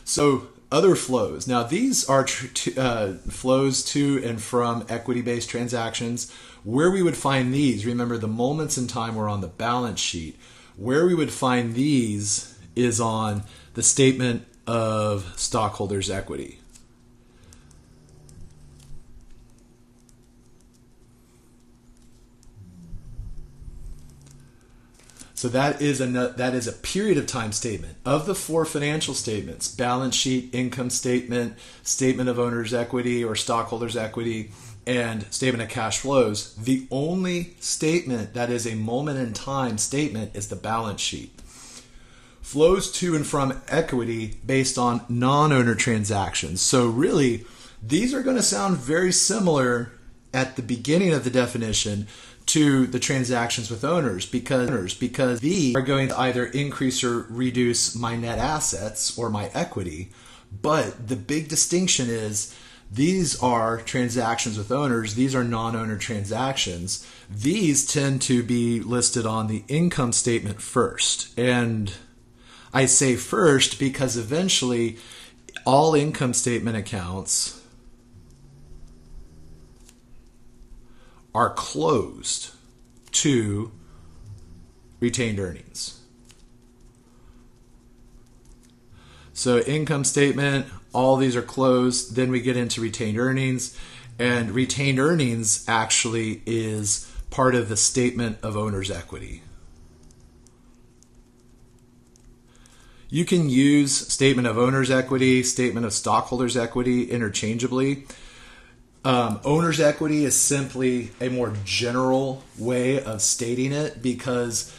So other flows. Now these are flows to and from equity-based transactions. Where we would find these, remember the moments in time were on the balance sheet. Where we would find these is on the statement of stockholders' equity. So that is a period of time statement. Of the four financial statements, balance sheet, income statement, statement of owner's equity or stockholders' equity, and statement of cash flows, the only statement that is a moment in time statement is the balance sheet. Flows to and from equity based on non-owner transactions. So really, these are going to sound very similar at the beginning of the definition to the transactions with owners because these are going to either increase or reduce my net assets or my equity. But the big distinction is these are transactions with owners. These are non-owner transactions. These tend to be listed on the income statement first. And I say first because eventually all income statement accounts are closed to retained earnings. So income statement, all these are closed. Then we get into retained earnings. And retained earnings actually is part of the statement of owner's equity. You can use statement of owner's equity, statement of stockholders' equity interchangeably. Owner's equity is simply a more general way of stating it because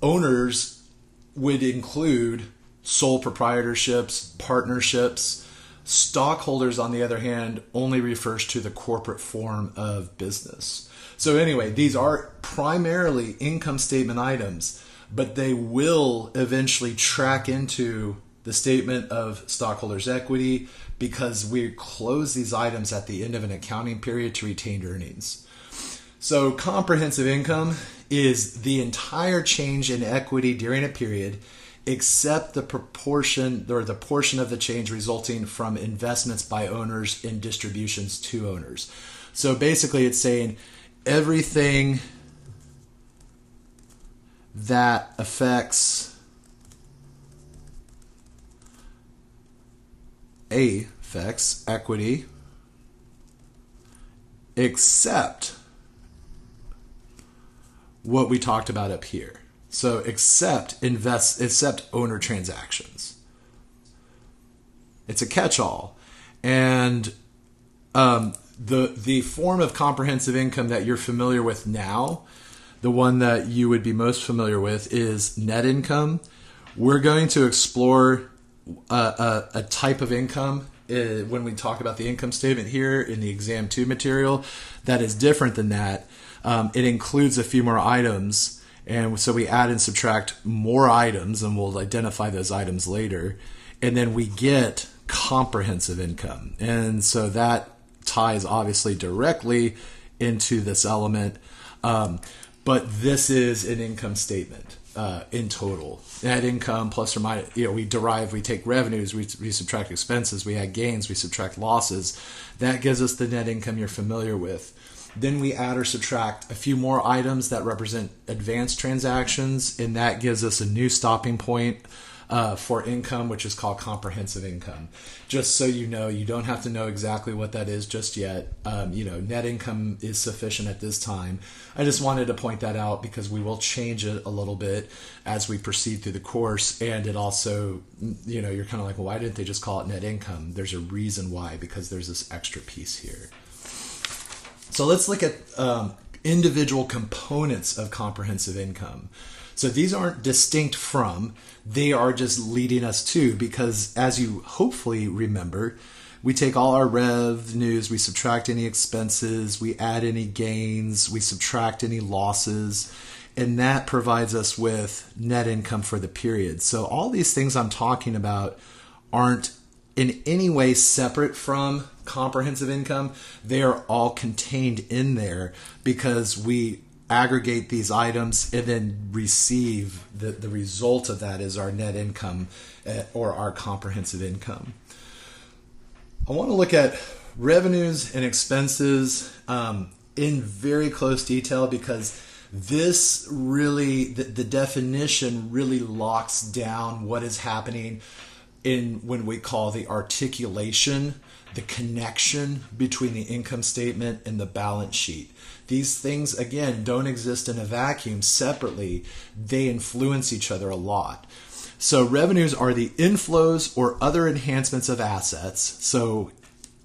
owners would include sole proprietorships, partnerships. Stockholders, on the other hand, only refers to the corporate form of business. So anyway, these are primarily income statement items, but they will eventually track into the statement of stockholders' equity because we close these items at the end of an accounting period to retained earnings. So comprehensive income is the entire change in equity during a period except the proportion or the portion of the change resulting from investments by owners in distributions to owners. So basically it's saying everything that affects equity except what we talked about up here. So except owner transactions. It's a catch-all. And the form of comprehensive income that you're familiar with now, the one that you would be most familiar with is net income. We're going to explore a type of income when we talk about the income statement here in the Exam 2 material that is different than that. It includes a few more items, and so we add and subtract more items, and we'll identify those items later. And then we get comprehensive income. And so that ties obviously directly into this element. But this is an income statement in total. Net income plus or minus, we take revenues, we subtract expenses, we add gains, we subtract losses. That gives us the net income you're familiar with. Then we add or subtract a few more items that represent advanced transactions, and that gives us a new stopping point for income, which is called comprehensive income. Just so you know, you don't have to know exactly what that is just yet. Net income is sufficient at this time. I just wanted to point that out because we will change it a little bit as we proceed through the course. And it also, you're kind of like, well, why didn't they just call it net income? There's a reason why, because there's this extra piece here. So let's look at individual components of comprehensive income. So these aren't distinct from, they are just leading us to, because as you hopefully remember, we take all our revenues, we subtract any expenses, we add any gains, we subtract any losses, and that provides us with net income for the period. So all these things I'm talking about aren't in any way separate from comprehensive income. They are all contained in there because we aggregate these items and then receive the result of that is our net income or our comprehensive income. I want to look at revenues and expenses in very close detail because this really, the definition really locks down what is happening in when we call the articulation, the connection between the income statement and the balance sheet. These things, again, don't exist in a vacuum separately. They influence each other a lot. So revenues are the inflows or other enhancements of assets. So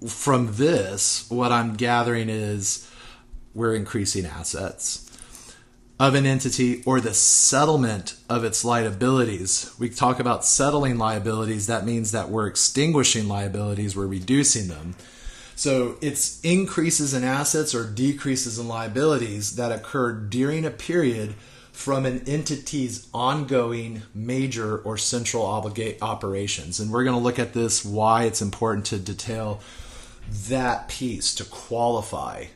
from this, what I'm gathering is we're increasing assets of an entity or the settlement of its liabilities. We talk about settling liabilities. That means that we're extinguishing liabilities, we're reducing them. So it's increases in assets or decreases in liabilities that occur during a period from an entity's ongoing major or central operations. And we're going to look at this, why it's important to detail that piece to qualify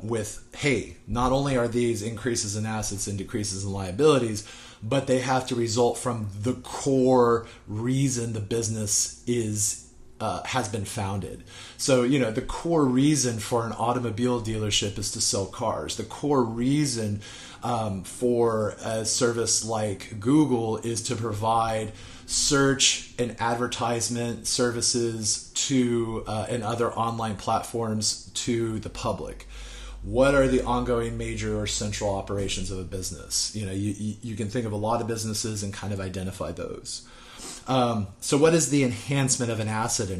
with, hey, not only are these increases in assets and decreases in liabilities, but they have to result from the core reason the business has been founded. So, the core reason for an automobile dealership is to sell cars. The core reason for a service like Google is to provide search and advertisement services to and other online platforms to the public. What are the ongoing major or central operations of a business? You can think of a lot of businesses and kind of identify those. So what does the enhancement of an asset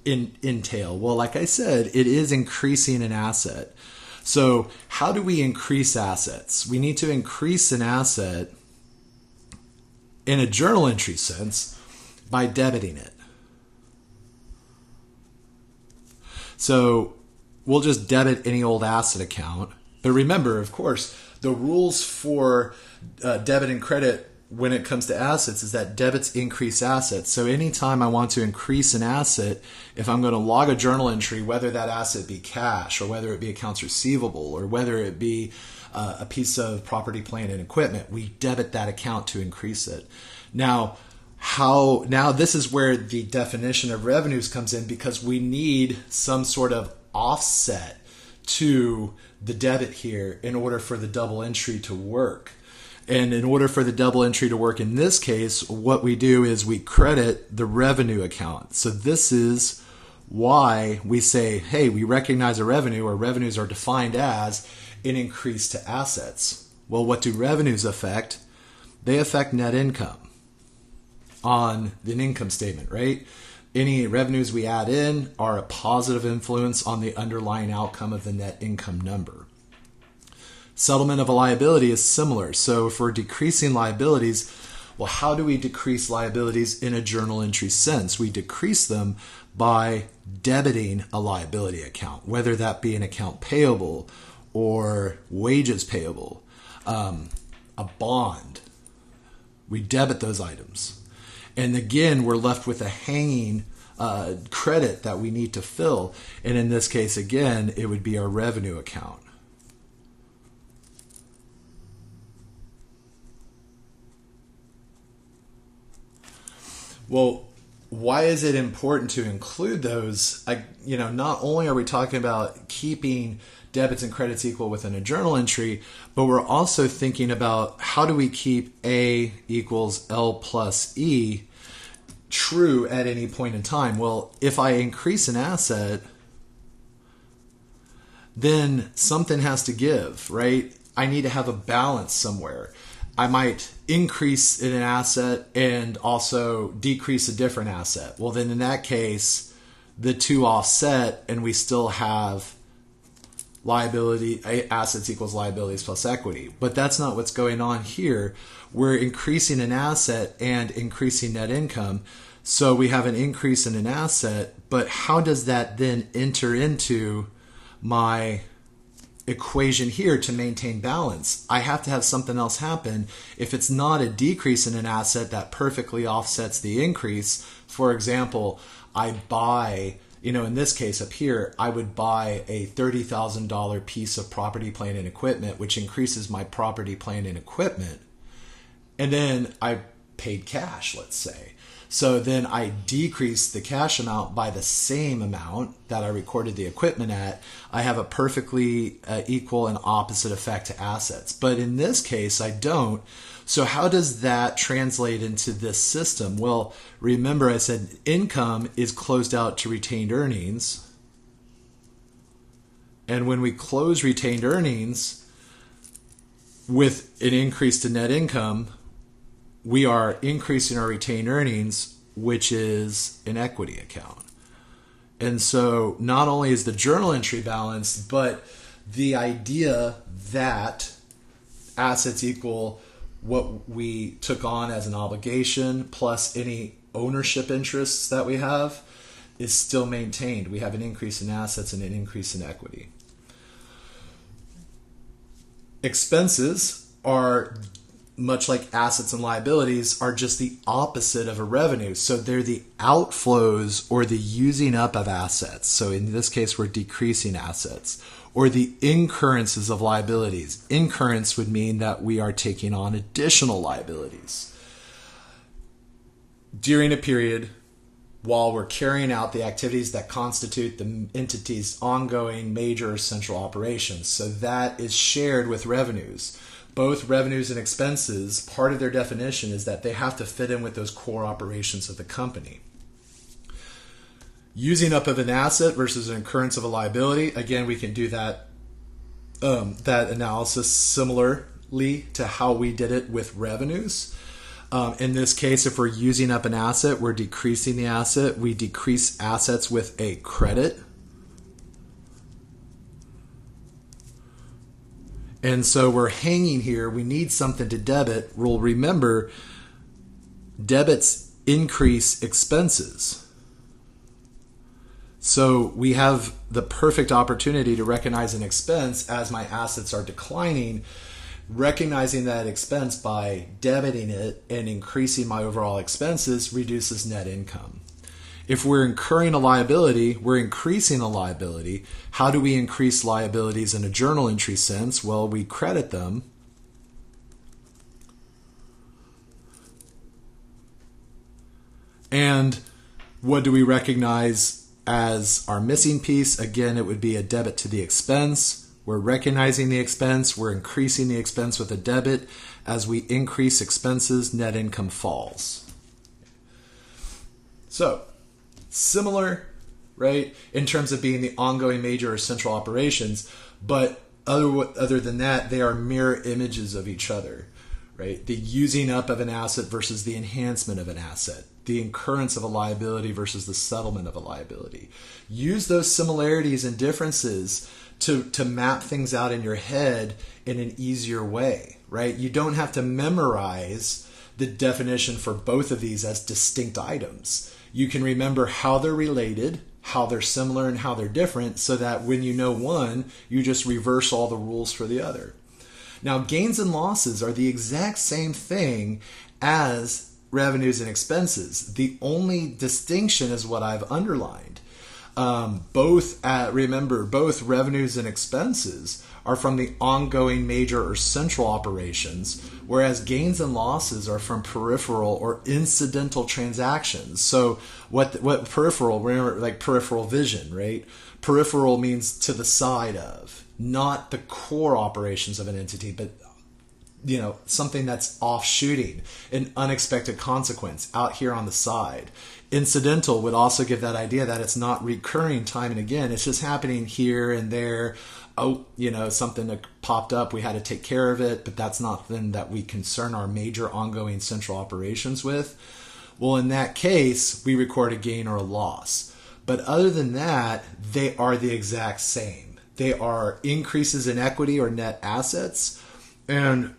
entail? Well, like I said, it is increasing an asset. So how do we increase assets? We need to increase an asset in a journal entry sense by debiting it. So we'll just debit any old asset account. But remember, of course, the rules for debit and credit when it comes to assets is that debits increase assets. So anytime I want to increase an asset, if I'm going to log a journal entry, whether that asset be cash or whether it be accounts receivable or whether it be a piece of property, plant, and equipment, we debit that account to increase it. Now this is where the definition of revenues comes in, because we need some sort of offset to the debit here in order for the double entry to work. And in order for the double entry to work in this case, what we do is we credit the revenue account. So this is why we say, hey, we recognize a revenue, or revenues are defined as an increase to assets. Well, what do revenues affect? They affect net income on an income statement, right? Any revenues we add in are a positive influence on the underlying outcome of the net income number. Settlement of a liability is similar. So if we're decreasing liabilities, well, how do we decrease liabilities in a journal entry sense? We decrease them by debiting a liability account, whether that be an account payable or wages payable, a bond. We debit those items. And again, we're left with a hanging credit that we need to fill. And in this case, again, it would be our revenue account. Well, why is it important to include those? Not only are we talking about keeping debits and credits equal within a journal entry, but we're also thinking about how do we keep A equals L plus E true at any point in time. Well, if I increase an asset, then something has to give, right? I need to have a balance somewhere. I might increase in an asset and also decrease a different asset. Well, then in that case, the two offset and we still have liability, assets equals liabilities plus equity. But that's not what's going on here. We're increasing an asset and increasing net income. So we have an increase in an asset, but how does that then enter into my equation here to maintain balance? I have to have something else happen. If it's not a decrease in an asset that perfectly offsets the increase, for example, I buy in this case up here, I would buy a $30,000 piece of property, plant, and equipment, which increases my property, plant, and equipment. And then I paid cash, let's say. So then I decreased the cash amount by the same amount that I recorded the equipment at. I have a perfectly equal and opposite effect to assets. But in this case, I don't. So how does that translate into this system? Well, remember I said income is closed out to retained earnings. And when we close retained earnings with an increase to net income, we are increasing our retained earnings, which is an equity account. And so not only is the journal entry balanced, but the idea that assets equal what we took on as an obligation plus any ownership interests that we have is still maintained. We have an increase in assets and an increase in equity. Expenses are, much like assets and liabilities, are just the opposite of a revenue. So they're the outflows or the using up of assets. So in this case, we're decreasing assets. Or the incurrences of liabilities. Incurrence would mean that we are taking on additional liabilities. During a period while we're carrying out the activities that constitute the entity's ongoing major or central operations. So that is shared with revenues. Both revenues and expenses, part of their definition is that they have to fit in with those core operations of the company. Using up of an asset versus an incurrence of a liability, again, we can do that analysis similarly to how we did it with revenues. In this case, if we're using up an asset, we're decreasing the asset. We decrease assets with a credit. And so we're hanging here. We need something to debit. We'll remember debits increase expenses. So we have the perfect opportunity to recognize an expense as my assets are declining. Recognizing that expense by debiting it and increasing my overall expenses reduces net income. If we're incurring a liability, we're increasing a liability. How do we increase liabilities in a journal entry sense? Well, we credit them. And what do we recognize as our missing piece? Again, it would be a debit to the expense. We're recognizing the expense. We're increasing the expense with a debit. As we increase expenses, net income falls. So, similar, right, in terms of being the ongoing major or central operations, but other than that, they are mirror images of each other, right? The using up of an asset versus the enhancement of an asset, the incurrence of a liability versus the settlement of a liability. Use those similarities and differences to map things out in your head in an easier way, right? You don't have to memorize the definition for both of these as distinct items. You can remember how they're related, how they're similar, and how they're different, so that when you know one, you just reverse all the rules for the other. Now, gains and losses are the exact same thing as revenues and expenses. The only distinction is what I've underlined. Remember, both revenues and expenses are from the ongoing major or central operations, whereas gains and losses are from peripheral or incidental transactions. So what peripheral, remember, like peripheral vision, right? Peripheral means to the side of, not the core operations of an entity, but something that's offshooting, an unexpected consequence out here on the side. Incidental would also give that idea that it's not recurring time and again. It's just happening here and there. Oh, something that popped up, we had to take care of it, but that's not something that we concern our major ongoing central operations with. Well, in that case, we record a gain or a loss. But other than that, they are the exact same. They are increases in equity or net assets. And,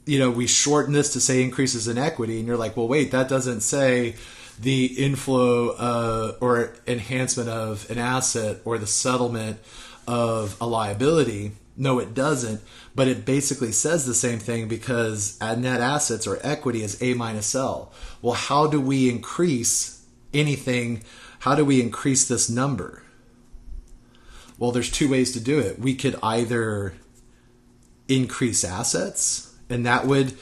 we shorten this to say increases in equity. And you're like, well, wait, that doesn't say the inflow or enhancement of an asset or the settlement of a liability. No, it doesn't. But it basically says the same thing, because net assets or equity is A minus L. Well, how do we increase anything, how do we increase this number? Well, there's two ways to do it. We could either increase assets, and that would,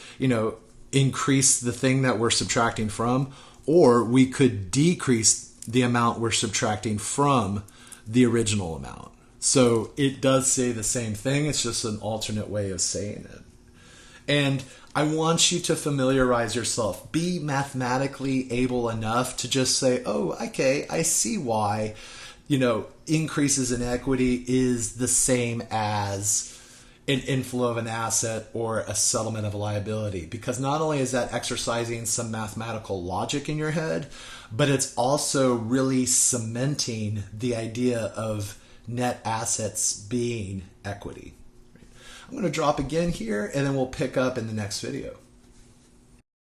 increase the thing that we're subtracting from, or we could decrease the amount we're subtracting from the original amount. So it does say the same thing. It's just an alternate way of saying it. And I want you to familiarize yourself. Be mathematically able enough to just say, oh, okay, I see why, increases in equity is the same as an inflow of an asset or a settlement of a liability. Because not only is that exercising some mathematical logic in your head, but it's also really cementing the idea of net assets being equity. I'm going to drop again here, and then we'll pick up in the next video.